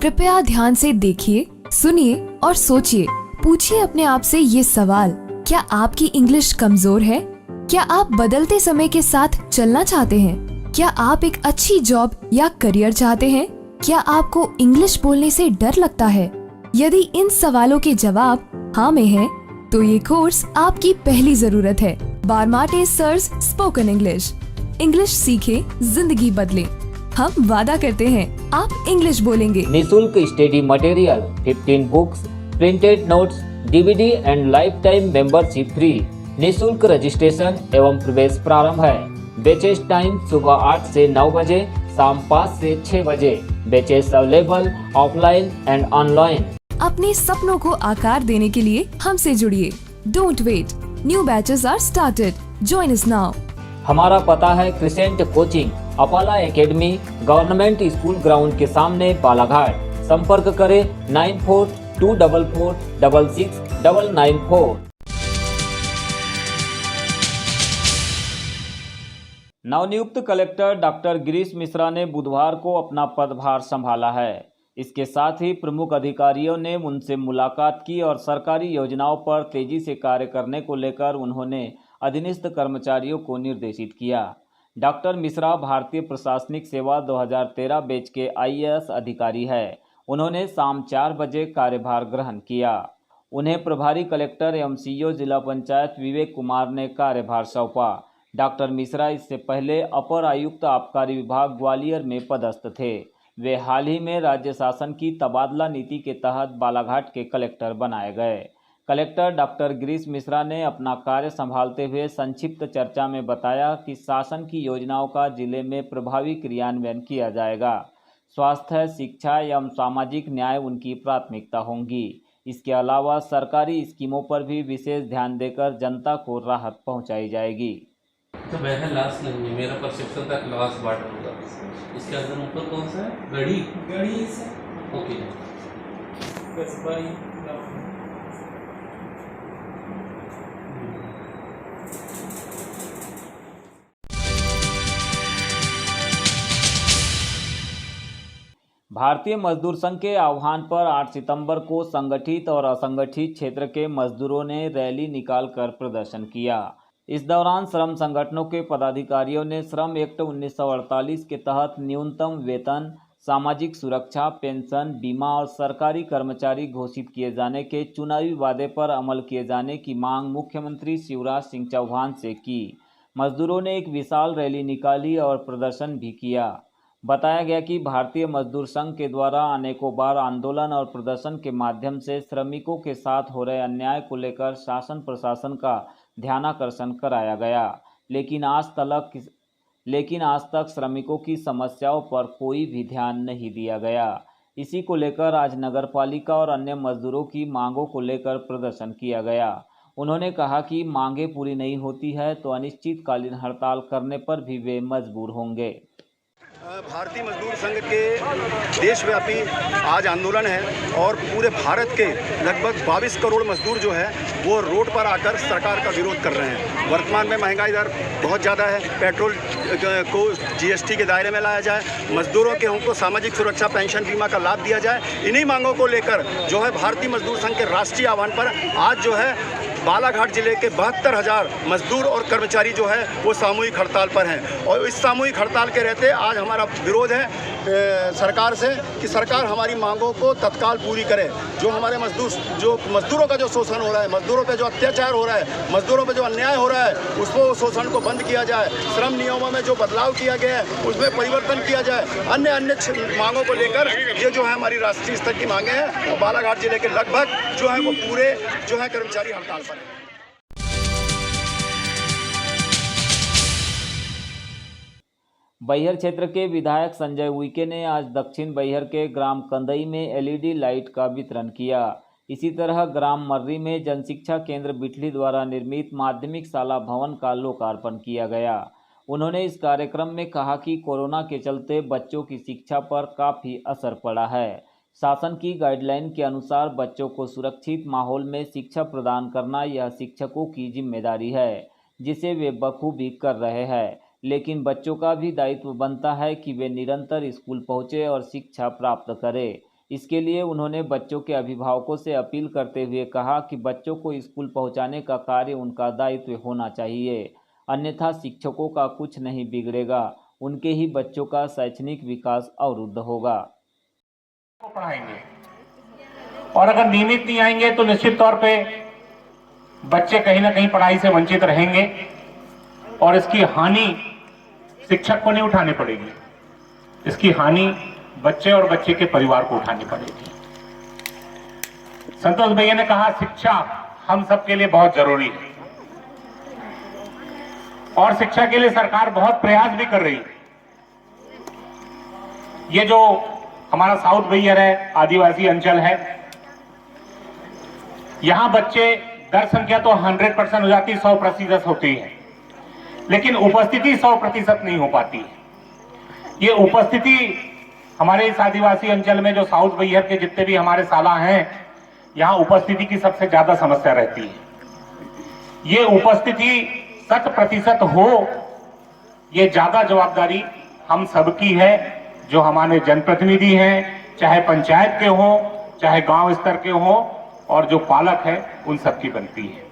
कृपया ध्यान से देखिए, सुनिए और सोचिए। पूछिए अपने आप से ये सवाल, क्या आपकी इंग्लिश कमजोर है? क्या आप बदलते समय के साथ चलना चाहते हैं? क्या आप एक अच्छी जॉब या करियर चाहते हैं? क्या आपको इंग्लिश बोलने से डर लगता है? यदि इन सवालों के जवाब हाँ में हैं, तो ये कोर्स आपकी पहली जरूरत है। Barmate sirs spoken English. English सीखें, जिंदगी बदलें। हम वादा करते हैं आप इंग्लिश बोलेंगे। निशुल्क study material, 15 books, printed notes, DVD and life time membership free. निशुल्क रजिस्ट्रेशन एवं प्रवेश प्रारंभ है। बैचेस टाइम सुबह 8 से 9 बजे, शाम 5 से 6 बजे। Batches available offline and online. अपने सपनों को आकार देने के लिए हमसे जुड़िए। Don't wait, new batches are started. Join us now. हमारा पता है Crescent Coaching, Apala Academy, government school ground के सामने, बालाघाट। संपर्क करें 9424466994। नवनियुक्त कलेक्टर डॉक्टर गिरीश मिश्रा ने बुधवार को अपना पदभार संभाला है। इसके साथ ही प्रमुख अधिकारियों ने उनसे मुलाकात की और सरकारी योजनाओं पर तेजी से कार्य करने को लेकर उन्होंने अधीनस्थ कर्मचारियों को निर्देशित किया। डॉक्टर मिश्रा भारतीय प्रशासनिक सेवा 2013 बैच के आईएएस अधिकारी है। उन्होंने शाम 4 बजे कार्यभार ग्रहण किया। उन्हें प्रभारी कलेक्टर एवं सीईओ जिला पंचायत विवेक कुमार ने कार्यभार सौंपा। डॉक्टर मिश्रा इससे पहले अपर आयुक्त आबकारी विभाग ग्वालियर में पदस्थ थे। वे हाल ही में राज्य शासन की तबादला नीति के तहत बालाघाट के कलेक्टर बनाए गए। कलेक्टर डॉक्टर गिरीश मिश्रा ने अपना कार्य संभालते हुए संक्षिप्त चर्चा में बताया कि शासन की योजनाओं का जिले में प्रभावी क्रियान्वयन किया जाएगा। स्वास्थ्य, शिक्षा एवं सामाजिक न्याय उनकी प्राथमिकता होंगी। इसके अलावा सरकारी स्कीमों पर भी विशेष ध्यान देकर जनता को राहत पहुंचाई जाएगी। तो मैं लास्ट नहीं, मेरा परसेप्शन तक लास्ट बार होगा। इसके अंदर ऊपर कौन सा है? गढ़ी से ओके। भारतीय मजदूर संघ के आह्वान पर 8 सितंबर को संगठित और असंगठित क्षेत्र के मजदूरों ने रैली निकालकर प्रदर्शन किया। इस दौरान श्रम संगठनों के पदाधिकारियों ने श्रम एक्ट 1948 के तहत न्यूनतम वेतन, सामाजिक सुरक्षा, पेंशन, बीमा और सरकारी कर्मचारी घोषित किए जाने के चुनावी वादे पर अमल किए जाने की मांग मुख्यमंत्री शिवराज सिंह चौहान से की। मजदूरों ने एक विशाल रैली निकाली और प्रदर्शन भी किया। बताया गया कि भारतीय मजदूर संघ के द्वारा अनेकों बार आंदोलन और प्रदर्शन के माध्यम से श्रमिकों के साथ हो रहे अन्याय को लेकर शासन प्रशासन का ध्यानाकर्षण कराया गया, लेकिन आज तक श्रमिकों की समस्याओं पर कोई भी ध्यान नहीं दिया गया। इसी को लेकर आज नगरपालिका और अन्य मजदूरों की मांगों को लेकर प्रदर्शन किया गया। उन्होंने कहा कि मांगें पूरी नहीं होती है तो अनिश्चितकालीन हड़ताल करने पर भी वे मजबूर होंगे। भारतीय मजदूर संघ के देशव्यापी आज आंदोलन है और पूरे भारत के लगभग 22 करोड़ मजदूर जो है वो रोड पर आकर सरकार का विरोध कर रहे हैं। वर्तमान में महंगाई दर बहुत ज़्यादा है, पेट्रोल को जीएसटी के दायरे में लाया जाए, मजदूरों के उनको सामाजिक सुरक्षा पेंशन बीमा का लाभ दिया जाए। इन्हीं मांगों को लेकर जो है भारतीय मजदूर संघ के राष्ट्रीय आह्वान पर आज जो है बालाघाट जिले के 72,000 मजदूर और कर्मचारी जो है वो सामूहिक हड़ताल पर हैं। और इस सामूहिक हड़ताल के रहते आज हमारा विरोध है सरकार से कि सरकार हमारी मांगों को तत्काल पूरी करे। जो हमारे मजदूरों का जो शोषण हो रहा है, मजदूरों पे जो अत्याचार हो रहा है, मजदूरों पे जो अन्याय हो रहा है, उसको शोषण को बंद किया जाए। श्रम नियमों में जो बदलाव किया गया है उसमें परिवर्तन किया जाए। अन्य मांगों को लेकर ये जो है हमारी राष्ट्रीय स्तर की मांगे हैं और बालाघाट जिले के लगभग जो है वो पूरे जो है कर्मचारी हड़ताल पर है। बैहर क्षेत्र के विधायक संजय उइके ने आज दक्षिण बैहर के ग्राम कंदई में एलईडी लाइट का वितरण किया। इसी तरह ग्राम मर्री में जनशिक्षा केंद्र बिठली द्वारा निर्मित माध्यमिक शाला भवन का लोकार्पण किया गया। उन्होंने इस कार्यक्रम में कहा कि कोरोना के चलते बच्चों की शिक्षा पर काफ़ी असर पड़ा है। शासन की गाइडलाइन के अनुसार बच्चों को सुरक्षित माहौल में शिक्षा प्रदान करना यह शिक्षकों की जिम्मेदारी है, जिसे वे बखूबी कर रहे हैं। लेकिन बच्चों का भी दायित्व बनता है कि वे निरंतर स्कूल पहुँचे और शिक्षा प्राप्त करें। इसके लिए उन्होंने बच्चों के अभिभावकों से अपील करते हुए कहा कि बच्चों को स्कूल पहुंचाने का कार्य उनका दायित्व होना चाहिए, अन्यथा शिक्षकों का कुछ नहीं बिगड़ेगा, उनके ही बच्चों का शैक्षणिक विकास अवरुद्ध होगा। पढ़ाएंगे और अगर नियमित नहीं आएंगे तो निश्चित तौर पे बच्चे कहीं ना कहीं पढ़ाई से वंचित रहेंगे और इसकी हानि शिक्षक को नहीं उठानी पड़ेगी, इसकी हानि बच्चे और बच्चे के परिवार को उठानी पड़ेगी। संतोष भैया ने कहा शिक्षा हम सबके लिए बहुत जरूरी है और शिक्षा के लिए सरकार बहुत प्रयास भी कर रही है। ये जो हमारा साउथ बैरियर है, आदिवासी अंचल है, यहां बच्चे दर संख्या तो 100% हो जाती, 100% होती है, लेकिन उपस्थिति 100% नहीं हो पाती है। ये उपस्थिति हमारे इस आदिवासी अंचल में जो साउथ बैरियर के जितने भी हमारे साला हैं, यहां उपस्थिति की सबसे ज्यादा समस्या रहती है। ये उपस्थिति 100% हो, ये ज्यादा जवाबदारी हम सबकी है, जो हमारे जनप्रतिनिधि हैं, चाहे पंचायत के हो, चाहे गांव स्तर के हो, और जो पालक है उन सबकी बनती है।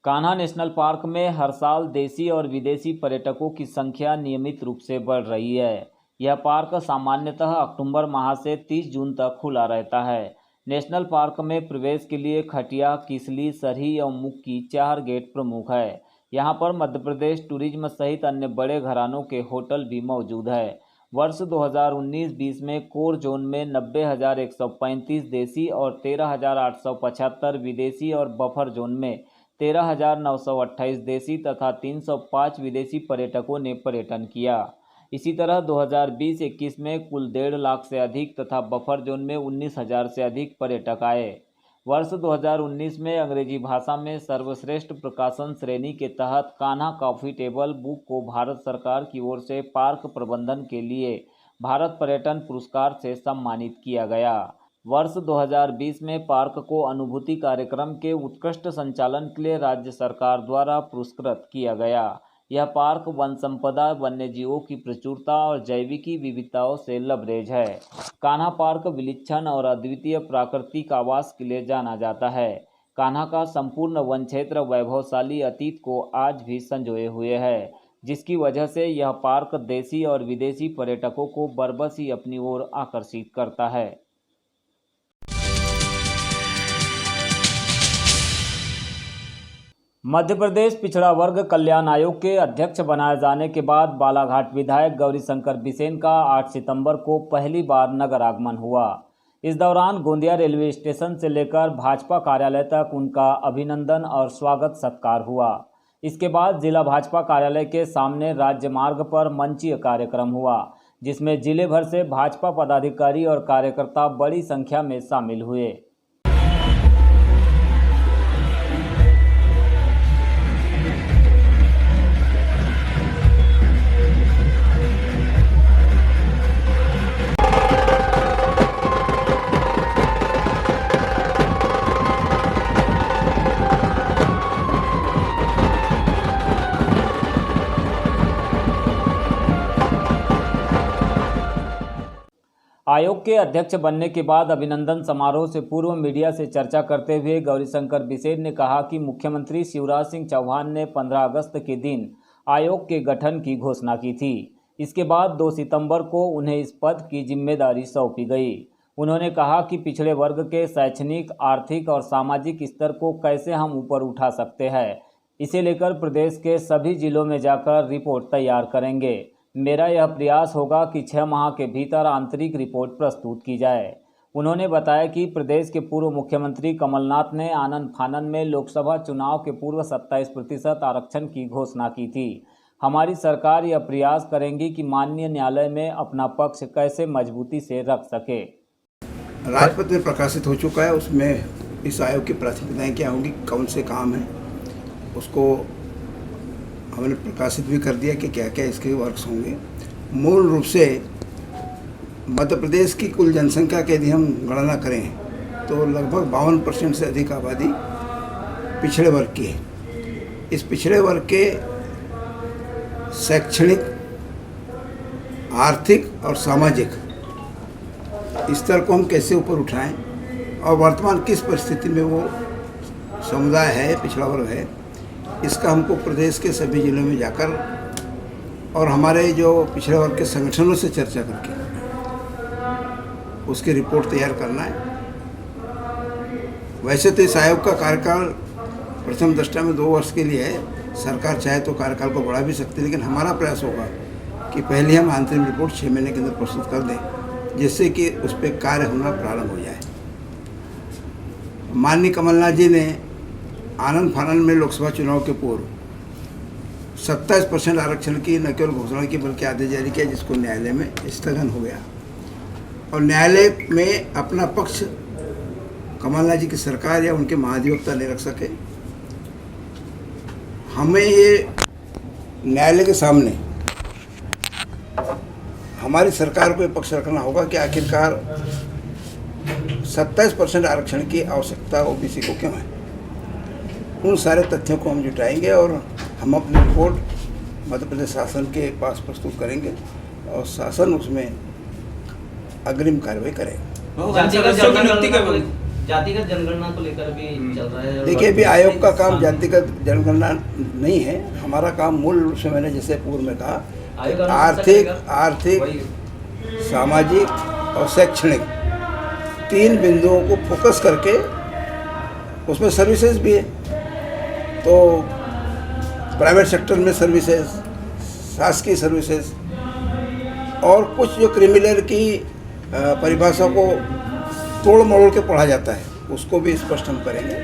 कान्हा नेशनल पार्क में हर साल देसी और विदेशी पर्यटकों की संख्या नियमित रूप से बढ़ रही है। यह पार्क सामान्यतः अक्टूबर माह से 30 जून तक खुला रहता है। नेशनल पार्क में प्रवेश के लिए खटिया, किसली, सरही और मुक्की 4 गेट प्रमुख है। यहाँ पर मध्य प्रदेश टूरिज्म सहित अन्य बड़े घरानों के होटल भी मौजूद है। वर्ष 2019-20 में कोर जोन में 90,135 देसी और 13,875 विदेशी और बफर जोन में 13,928 देसी तथा 305 विदेशी पर्यटकों ने पर्यटन किया। इसी तरह 2020-21 में कुल 1.5 लाख से अधिक तथा बफर जोन में 19,000 से अधिक पर्यटक आए। वर्ष 2019 में अंग्रेजी भाषा में सर्वश्रेष्ठ प्रकाशन श्रेणी के तहत कान्हा कॉफी टेबल बुक को भारत सरकार की ओर से पार्क प्रबंधन के लिए भारत पर्यटन पुरस्कार से सम्मानित किया गया। वर्ष 2020 में पार्क को अनुभूति कार्यक्रम के उत्कृष्ट संचालन के लिए राज्य सरकार द्वारा पुरस्कृत किया गया। यह पार्क वन संपदा, वन्यजीवों की प्रचुरता और जैविकी विविधताओं से लबरेज है। कान्हा पार्क विलक्षण और अद्वितीय प्राकृतिक आवास के लिए जाना जाता है। कान्हा का संपूर्ण वन क्षेत्र वैभवशाली अतीत को आज भी संजोए हुए है, जिसकी वजह से यह पार्क देसी और विदेशी पर्यटकों को बरबस अपनी ओर आकर्षित करता है। मध्य प्रदेश पिछड़ा वर्ग कल्याण आयोग के अध्यक्ष बनाए जाने के बाद बालाघाट विधायक गौरीशंकर बिसेन का 8 सितंबर को पहली बार नगर आगमन हुआ। इस दौरान गोंदिया रेलवे स्टेशन से लेकर भाजपा कार्यालय तक उनका अभिनंदन और स्वागत सत्कार हुआ। इसके बाद जिला भाजपा कार्यालय के सामने राज्य मार्ग पर मंचीय कार्यक्रम हुआ, जिसमें जिले भर से भाजपा पदाधिकारी और कार्यकर्ता बड़ी संख्या में शामिल हुए। आयोग के अध्यक्ष बनने के बाद अभिनंदन समारोह से पूर्व मीडिया से चर्चा करते हुए गौरीशंकर बिसेन ने कहा कि मुख्यमंत्री शिवराज सिंह चौहान ने 15 अगस्त के दिन आयोग के गठन की घोषणा की थी। इसके बाद 2 सितंबर को उन्हें इस पद की जिम्मेदारी सौंपी गई। उन्होंने कहा कि पिछड़े वर्ग के शैक्षणिक, आर्थिक और सामाजिक स्तर को कैसे हम ऊपर उठा सकते हैं, इसे लेकर प्रदेश के सभी जिलों में जाकर रिपोर्ट तैयार करेंगे। मेरा यह प्रयास होगा कि 6 माह के भीतर आंतरिक रिपोर्ट प्रस्तुत की जाए। उन्होंने बताया कि प्रदेश के पूर्व मुख्यमंत्री कमलनाथ ने आनन फानन में लोकसभा चुनाव के पूर्व 27% आरक्षण की घोषणा की थी। हमारी सरकार यह प्रयास करेंगी कि माननीय न्यायालय में अपना पक्ष कैसे मजबूती से रख सके। राजपत्र में प्रकाशित हो चुका है, उसमें इस आयोग की प्राथमिकताएं क्या होंगी, कौन से काम हैं, उसको हमने प्रकाशित भी कर दिया कि क्या क्या इसके वर्क्स होंगे। मूल रूप से मध्य प्रदेश की कुल जनसंख्या की यदि हम गणना करें तो लगभग 52% से अधिक आबादी पिछड़े वर्ग की है। इस पिछड़े वर्ग के शैक्षणिक, आर्थिक और सामाजिक स्तर को हम कैसे ऊपर उठाएं और वर्तमान किस परिस्थिति में वो समुदाय है, पिछड़ा वर्ग है, इसका हमको प्रदेश के सभी जिलों में जाकर और हमारे जो पिछड़े वर्ग के संगठनों से चर्चा करके उसकी रिपोर्ट तैयार करना है। वैसे तो इस आयोग का कार्यकाल प्रथम दृष्टया में 2 वर्ष के लिए है, सरकार चाहे तो कार्यकाल को बढ़ा भी सकती है, लेकिन हमारा प्रयास होगा कि पहले हम अंतरिम रिपोर्ट 6 महीने के अंदर प्रस्तुत कर दें, जिससे कि उस पर कार्य होना प्रारंभ हो जाए। माननीय कमलनाथ जी ने आनंद फानंद में लोकसभा चुनाव के पूर्व 27% आरक्षण की न केवल घोषणा की बल्कि आदेश जारी किया, जिसको न्यायालय में स्थगन हो गया और न्यायालय में अपना पक्ष कमलनाथ जी की सरकार या उनके महाधिवक्ता नहीं रख सके। हमें ये न्यायालय के सामने हमारी सरकार को ये पक्ष रखना होगा कि आखिरकार 27% आरक्षण की आवश्यकता ओबीसी को क्यों है। उन सारे तथ्यों को हम जुटाएंगे और हम अपनी रिपोर्ट मध्य प्रदेश शासन के पास प्रस्तुत करेंगे और शासन उसमें अग्रिम कार्रवाई करेगा। जातिगत जनगणना को लेकर भी चल रहा है। देखिए, अभी आयोग का काम जातिगत जनगणना नहीं है। हमारा काम मूल रूप से मैंने जैसे पूर्व में कहा आर्थिक सामाजिक और शैक्षणिक 3 बिंदुओं को फोकस करके उसमें सर्विसेज भी है, तो प्राइवेट सेक्टर में सर्विसेज, शासकीय सर्विसेज और कुछ जो क्रिमिनल की परिभाषा को तोड़ मरोड़ के पढ़ा जाता है, उसको भी स्पष्ट हम करेंगे।